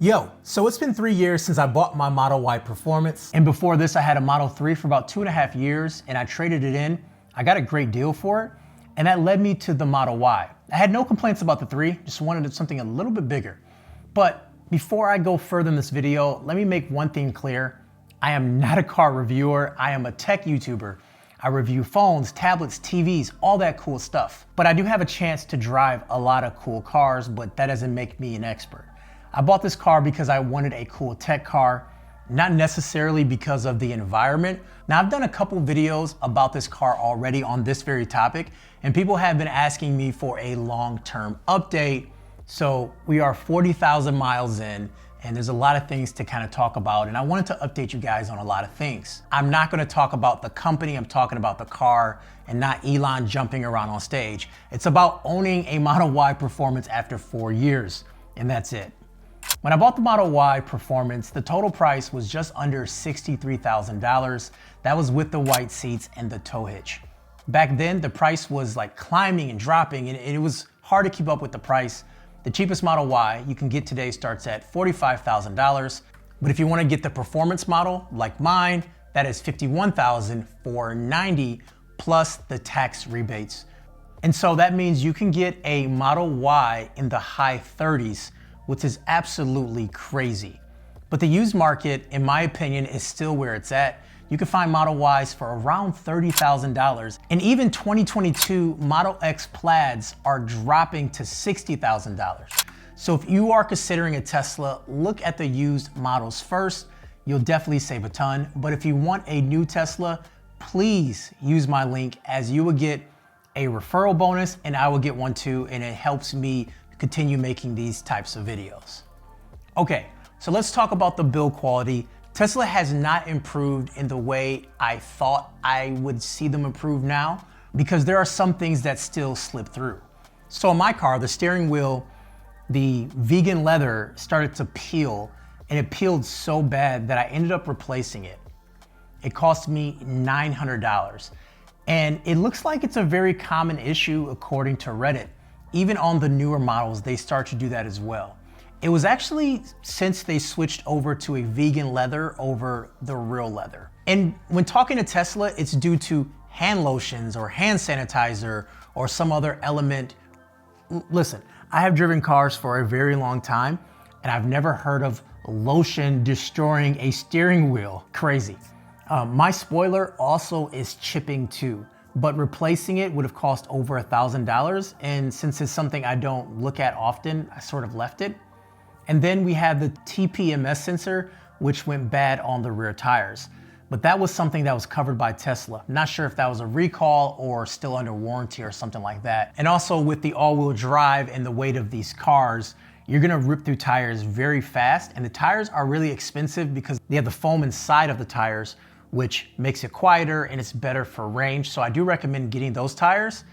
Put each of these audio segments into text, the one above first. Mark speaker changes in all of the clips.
Speaker 1: Yo, so it's been 3 years since I bought my Model Y Performance. And before this, I had a Model 3 for about 2.5 years and I traded it in. I got a great deal for it. And that led me to the Model Y. I had no complaints about the 3, just wanted something a little bit bigger. But before I go further in this video, let me make one thing clear. I am not a car reviewer, I am a tech YouTuber. I review phones, tablets, TVs, all that cool stuff. But I do have a chance to drive a lot of cool cars, but that doesn't make me an expert. I bought this car because I wanted a cool tech car, not necessarily because of the environment. Now I've done a couple videos about this car already on this very topic, and people have been asking me for a long-term update. So we are 40,000 miles in, and there's a lot of things to kind of talk about, and I wanted to update you guys on a lot of things. I'm not gonna talk about the company, I'm talking about the car, and not Elon jumping around on stage. It's about owning a Model Y Performance after 4 years, and that's it. When I bought the Model Y Performance, the total price was just under $63,000. That was with the white seats and the tow hitch. Back then, the price was like climbing and dropping, and it was hard to keep up with the price. The cheapest Model Y you can get today starts at $45,000. But if you want to get the performance model, like mine, that is $51,490 plus the tax rebates. And so that means you can get a Model Y in the high 30s, which is absolutely crazy. But the used market, in my opinion, is still where it's at. You can find Model Ys for around $30,000. And even 2022 Model X Plaids are dropping to $60,000. So if you are considering a Tesla, look at the used models first. You'll definitely save a ton. But if you want a new Tesla, please use my link, as you will get a referral bonus and I will get one too, and it helps me continue making these types of videos. Okay, so let's talk about the build quality. Tesla has not improved in the way I thought I would see them improve now, because there are some things that still slip through. So in my car, the steering wheel, the vegan leather started to peel, and it peeled so bad that I ended up replacing it. It cost me $900. And it looks like it's a very common issue according to Reddit. Even on the newer models, they start to do that as well. It was actually since they switched over to a vegan leather over the real leather. And when talking to Tesla, it's due to hand lotions or hand sanitizer or some other element. Listen, I have driven cars for a very long time, and I've never heard of lotion destroying a steering wheel. Crazy. My spoiler also is chipping too, but replacing it would have cost over $1,000. And since it's something I don't look at often, I sort of left it. And then we had the TPMS sensor, which went bad on the rear tires. But that was something that was covered by Tesla. Not sure if that was a recall or still under warranty or something like that. And also with the all-wheel drive and the weight of these cars, you're gonna rip through tires very fast. And the tires are really expensive because they have the foam inside of the tires, which makes it quieter and it's better for range. So I do recommend getting those tires,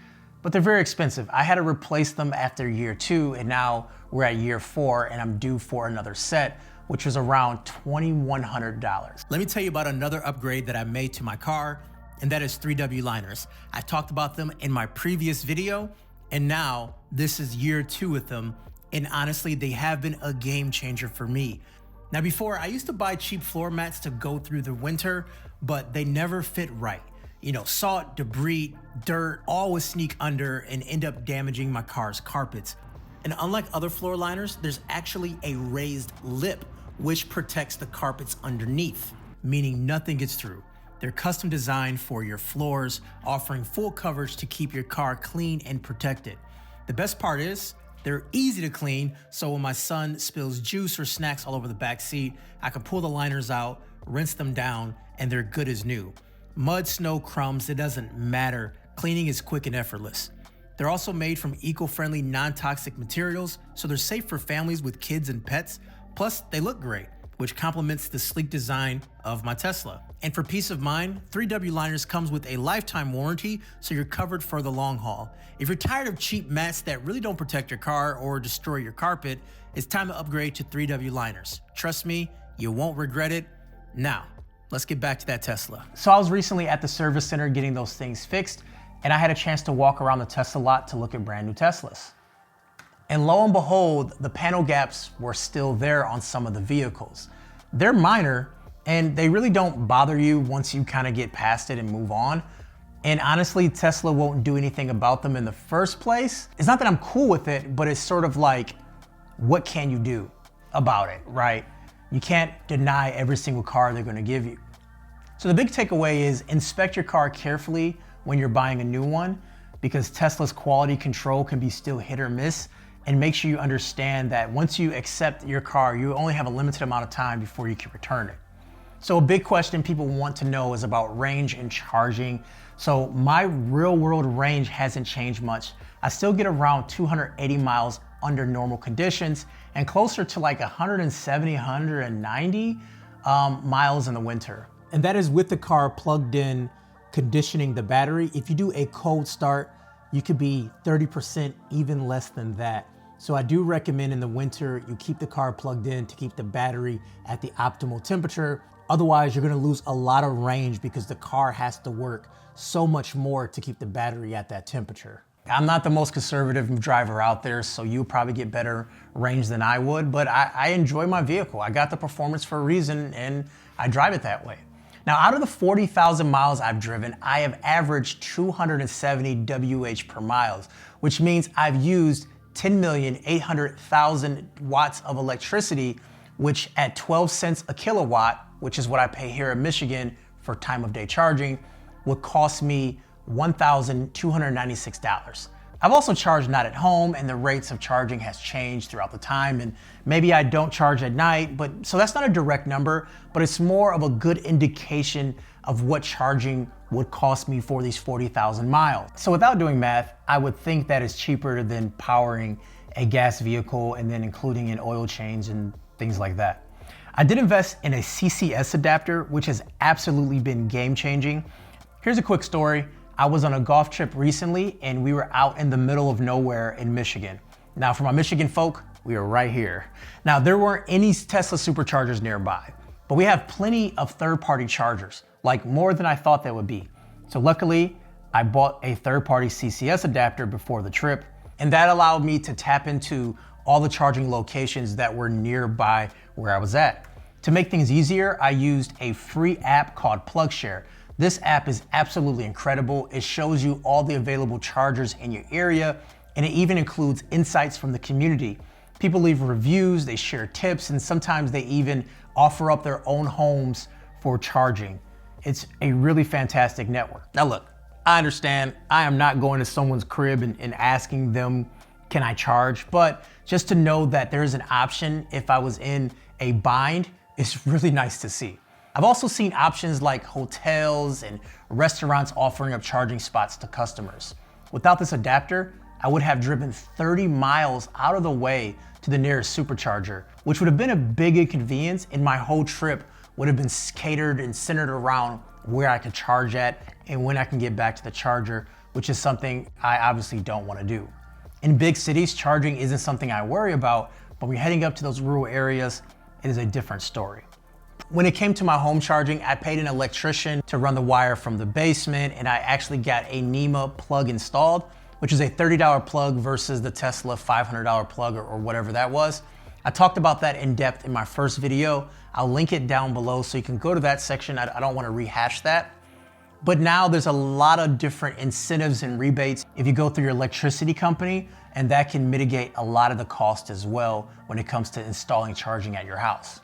Speaker 1: but they're very expensive. I had to replace them after year 2, and now we're at year 4, and I'm due for another set, which was around $2,100. Let me tell you about another upgrade that I made to my car, and that is 3W liners. I talked about them in my previous video, and now this is year 2 with them, and honestly, they have been a game changer for me. Now before, I used to buy cheap floor mats to go through the winter, but they never fit right. You know, salt, debris, dirt, all would sneak under and end up damaging my car's carpets. And unlike other floor liners, there's actually a raised lip which protects the carpets underneath, meaning nothing gets through. They're custom designed for your floors, offering full coverage to keep your car clean and protected. The best part is, they're easy to clean, so when my son spills juice or snacks all over the back seat, I can pull the liners out, rinse them down, and they're good as new. Mud, snow, crumbs, it doesn't matter. Cleaning is quick and effortless. They're also made from eco-friendly, non-toxic materials, so they're safe for families with kids and pets. Plus, they look great, which complements the sleek design of my Tesla. And for peace of mind, 3W liners comes with a lifetime warranty, so you're covered for the long haul. If you're tired of cheap mats that really don't protect your car or destroy your carpet, it's time to upgrade to 3W liners. Trust me, you won't regret it. Now, let's get back to that Tesla. So I was recently at the service center getting those things fixed, and I had a chance to walk around the Tesla lot to look at brand new Teslas. And lo and behold, the panel gaps were still there on some of the vehicles. They're minor, and they really don't bother you once you kind of get past it and move on. And honestly, Tesla won't do anything about them in the first place. It's not that I'm cool with it, but it's sort of like, what can you do about it, right? You can't deny every single car they're gonna give you. So the big takeaway is inspect your car carefully when you're buying a new one, because Tesla's quality control can be still hit or miss. And make sure you understand that once you accept your car, you only have a limited amount of time before you can return it. So a big question people want to know is about range and charging. So my real world range hasn't changed much. I still get around 280 miles under normal conditions and closer to like 170, 190 miles in the winter. And that is with the car plugged in, conditioning the battery. If you do a cold start, you could be 30%, even less than that. So I do recommend in the winter, you keep the car plugged in to keep the battery at the optimal temperature. Otherwise, you're gonna lose a lot of range because the car has to work so much more to keep the battery at that temperature. I'm not the most conservative driver out there, so you'll probably get better range than I would, but I enjoy my vehicle. I got the performance for a reason, and I drive it that way. Now, out of the 40,000 miles I've driven, I have averaged 270 WH per mile, which means I've used 10,800,000 watts of electricity, which at 12 cents a kilowatt, which is what I pay here in Michigan for time of day charging, would cost me $1,296. I've also charged not at home, and the rates of charging has changed throughout the time, and maybe I don't charge at night, so that's not a direct number, but it's more of a good indication of what charging would cost me for these 40,000 miles. So without doing math, I would think that it's cheaper than powering a gas vehicle and then including an oil change and things like that. I did invest in a CCS adapter, which has absolutely been game changing. Here's a quick story. I was on a golf trip recently and we were out in the middle of nowhere in Michigan. Now for my Michigan folk, we are right here. Now there weren't any Tesla superchargers nearby, but we have plenty of third-party chargers, like more than I thought there would be. So luckily, I bought a third-party CCS adapter before the trip, and that allowed me to tap into all the charging locations that were nearby where I was at. To make things easier, I used a free app called PlugShare. This app is absolutely incredible. It shows you all the available chargers in your area, and it even includes insights from the community. People leave reviews, they share tips, and sometimes they even offer up their own homes for charging. It's a really fantastic network. Now look, I understand I am not going to someone's crib and asking them, can I charge? But just to know that there's an option if I was in a bind is really nice to see. I've also seen options like hotels and restaurants offering up charging spots to customers. Without this adapter, I would have driven 30 miles out of the way to the nearest supercharger, which would have been a big inconvenience, and my whole trip would have been catered and centered around where I could charge at and when I can get back to the charger, which is something I obviously don't want to do. In big cities, charging isn't something I worry about, but when you're heading up to those rural areas, it is a different story. When it came to my home charging, I paid an electrician to run the wire from the basement, and I actually got a NEMA plug installed, which is a $30 plug versus the Tesla $500 plug or whatever that was. I talked about that in depth in my first video. I'll link it down below so you can go to that section. I don't want to rehash that. But now there's a lot of different incentives and rebates if you go through your electricity company, and that can mitigate a lot of the cost as well when it comes to installing charging at your house.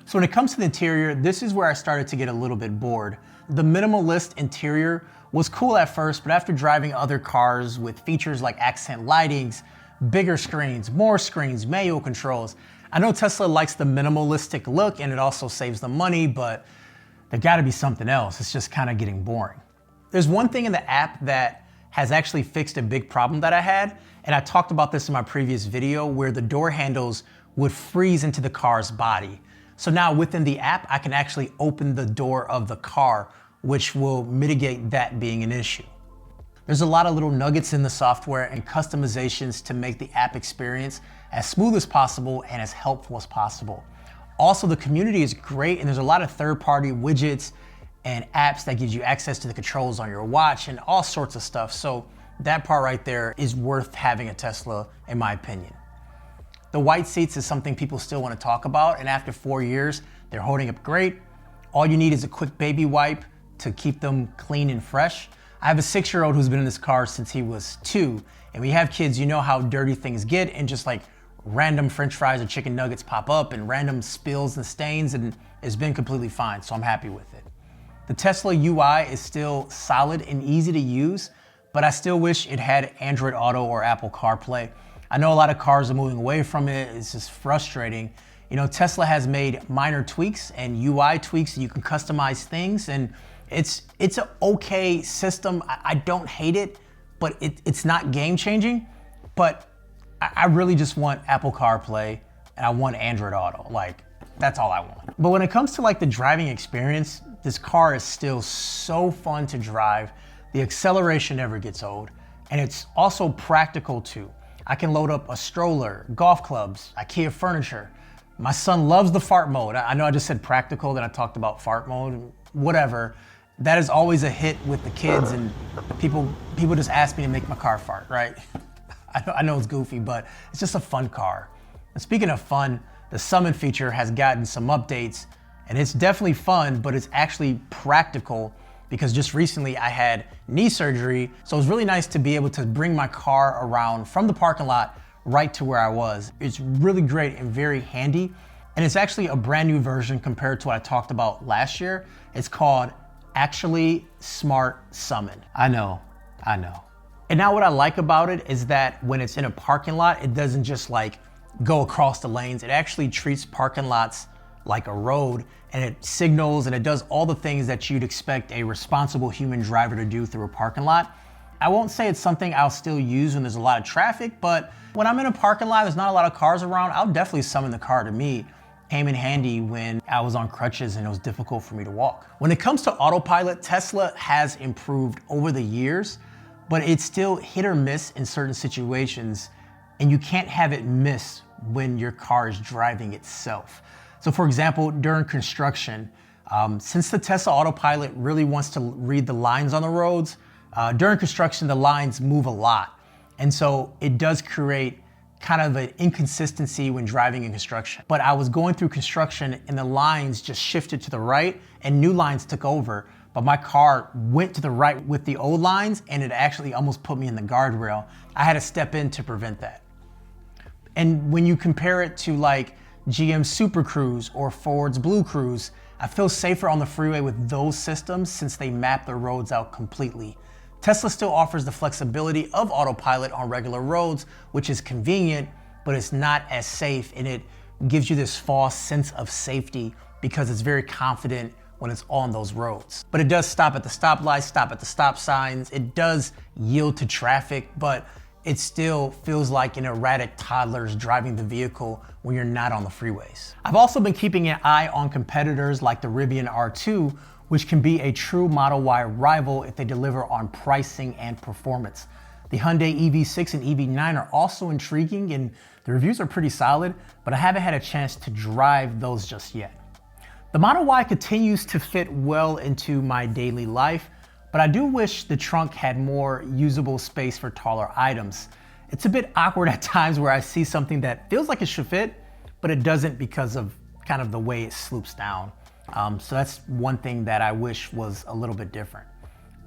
Speaker 1: So when it comes to the interior, this is where I started to get a little bit bored. The minimalist interior was cool at first, but after driving other cars with features like accent lightings, bigger screens, more screens, manual controls, I know Tesla likes the minimalistic look and it also saves them money, but there gotta be something else. It's just kind of getting boring. There's one thing in the app that has actually fixed a big problem that I had, and I talked about this in my previous video where the door handles would freeze into the car's body. So now within the app, I can actually open the door of the car, which will mitigate that being an issue. There's a lot of little nuggets in the software and customizations to make the app experience as smooth as possible and as helpful as possible. Also, the community is great, and there's a lot of third-party widgets and apps that gives you access to the controls on your watch and all sorts of stuff. So that part right there is worth having a Tesla, in my opinion. The white seats is something people still want to talk about, and after 4 years, they're holding up great. All you need is a quick baby wipe to keep them clean and fresh. I have a 6-year-old who's been in this car since he was 2, and when you have kids, you know how dirty things get, and just like random French fries or chicken nuggets pop up and random spills and stains, and it's been completely fine, so I'm happy with it. The Tesla UI is still solid and easy to use, but I still wish it had Android Auto or Apple CarPlay. I know a lot of cars are moving away from it. It's just frustrating. You know, Tesla has made minor tweaks and UI tweaks so you can customize things, and it's an okay system. I don't hate it, but it's not game changing. But I really just want Apple CarPlay and I want Android Auto. Like, that's all I want. But when it comes to like the driving experience, this car is still so fun to drive. The acceleration never gets old, and it's also practical too. I can load up a stroller, golf clubs, IKEA furniture. My son loves the fart mode. I know I just said practical, then I talked about fart mode, whatever. That is always a hit with the kids, and people just ask me to make my car fart, right? I know it's goofy, but it's just a fun car. And speaking of fun, the Summon feature has gotten some updates, and it's definitely fun, but it's actually practical because just recently I had knee surgery, so it was really nice to be able to bring my car around from the parking lot right to where I was. It's really great and very handy, and it's actually a brand new version compared to what I talked about last year. It's called Actually Smart Summon. I know. And now what I like about it is that when it's in a parking lot, it doesn't just like go across the lanes. It actually treats parking lots like a road, and it signals and it does all the things that you'd expect a responsible human driver to do through a parking lot. I won't say it's something I'll still use when there's a lot of traffic, but when I'm in a parking lot, there's not a lot of cars around, I'll definitely summon the car to me. Came in handy when I was on crutches and it was difficult for me to walk. When it comes to autopilot, Tesla has improved over the years, but it's still hit or miss in certain situations, and you can't have it miss when your car is driving itself. So for example, during construction, since the Tesla Autopilot really wants to read the lines on the roads, during construction, the lines move a lot. And so it does create kind of an inconsistency when driving in construction. But I was going through construction and the lines just shifted to the right and new lines took over. But my car went to the right with the old lines and it actually almost put me in the guardrail. I had to step in to prevent that. And when you compare it to like GM's Super Cruise or Ford's Blue Cruise, I feel safer on the freeway with those systems since they map the roads out completely. Tesla still offers the flexibility of autopilot on regular roads, which is convenient, but it's not as safe, and it gives you this false sense of safety because it's very confident when it's on those roads. But it does stop at the stoplights, stop at the stop signs. It does yield to traffic, but it still feels like an erratic toddler's driving the vehicle when you're not on the freeways. I've also been keeping an eye on competitors like the Rivian R2, which can be a true Model Y rival if they deliver on pricing and performance. The Hyundai EV6 and EV9 are also intriguing and the reviews are pretty solid, but I haven't had a chance to drive those just yet. The Model Y continues to fit well into my daily life, but I do wish the trunk had more usable space for taller items. It's a bit awkward at times where I see something that feels like it should fit, but it doesn't because of kind of the way it sloops down. So that's one thing that I wish was a little bit different.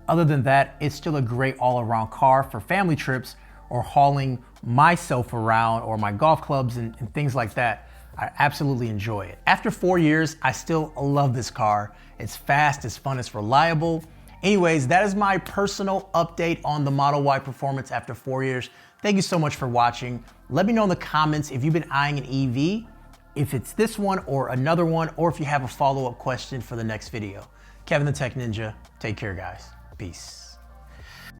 Speaker 1: Other than that, it's still a great all-around car for family trips or hauling myself around or my golf clubs and things like that. I absolutely enjoy it. After 4 years, I still love this car. It's fast, it's fun, it's reliable. Anyways, that is my personal update on the Model Y performance after 4 years. Thank you so much for watching. Let me know in the comments if you've been eyeing an EV, if it's this one or another one, or if you have a follow-up question for the next video. Kevin the Tech Ninja, take care guys. Peace.